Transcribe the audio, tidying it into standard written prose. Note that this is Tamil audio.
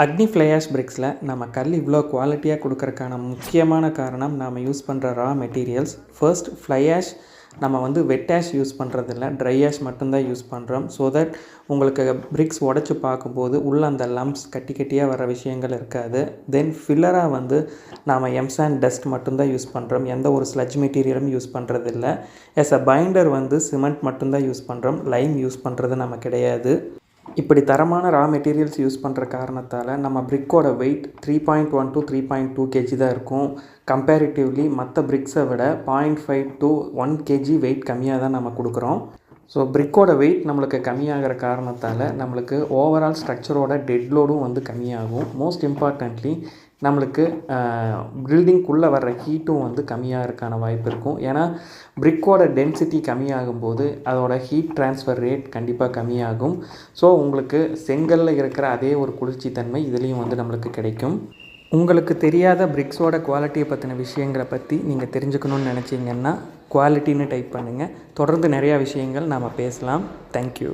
அக்னி ஃப்ளை ஆஷ் பிரிக்ஸில் நம்ம கல் இவ்வளோ குவாலிட்டியாக கொடுக்கறக்கான முக்கியமான காரணம் நாம் யூஸ் பண்ணுற raw materials. First fly ash நம்ம வெட் ஆஷ் யூஸ் பண்ணுறதில்ல, ட்ரை ஆஷ் மட்டும்தான் யூஸ் பண்ணுறோம். ஸோ தட் உங்களுக்கு பிரிக்ஸ் உடச்சி பார்க்கும்போது உள்ள அந்த லம்ப்ஸ் கட்டி கட்டியாக வர விஷயங்கள் இருக்காது. தென் ஃபில்லராக நாம் எம்சாண்ட் டஸ்ட் மட்டும்தான் யூஸ் பண்ணுறோம், எந்த ஒரு ஸ்லட்ஜ் மெட்டீரியலும் யூஸ் பண்ணுறதில்ல. எஸ் அ பைண்டர் சிமெண்ட் மட்டும்தான் யூஸ் பண்ணுறோம், லைம் யூஸ் பண்ணுறது நம்ம கிடையாது. இப்படி தரமான ரா மெட்டீரியல்ஸ் யூஸ் பண்ணுற காரணத்தால் நம்ம பிரிக்கோட வெயிட் 3.1 to 3.2 kg தான் இருக்கும். கம்பேரிட்டிவ்லி மற்ற பிரிக்ஸை விட 0.5 to 1 kg வெயிட் கம்மியாக தான் நம்ம கொடுக்குறோம். ஸோ பிரிக்கோட வெயிட் நம்மளுக்கு கம்மியாகிற காரணத்தால் நம்மளுக்கு ஓவரால் ஸ்ட்ரக்சரோட டெட் லோடும் கம்மியாகும். மோஸ்ட் இம்பார்ட்டன்ட்லி நம்மளுக்கு பில்டிங்குள்ளே வர்ற ஹீட்டும் கம்மியாக இருக்கான வாய்ப்பு இருக்கும். ஏன்னா பிரிக்கோட டென்சிட்டி கம்மியாகும்போது அதோட ஹீட் ட்ரான்ஸ்ஃபர் ரேட் கண்டிப்பாக கம்மியாகும். ஸோ உங்களுக்கு செங்கல்ல இருக்கிற அதே ஒரு குளிர்ச்சி தன்மை இதுலேயும் நம்மளுக்கு கிடைக்கும். உங்களுக்கு தெரியாத பிரிக்ஸோட குவாலிட்டியை பற்றின விஷயங்களை பற்றி நீங்கள் தெரிஞ்சுக்கணுன்னு நினச்சிங்கன்னா குவாலிட்டின்னு டைப் பண்ணுங்கள். தொடர்ந்து நிறையா விஷயங்கள் நாம் பேசலாம். தேங்க்யூ.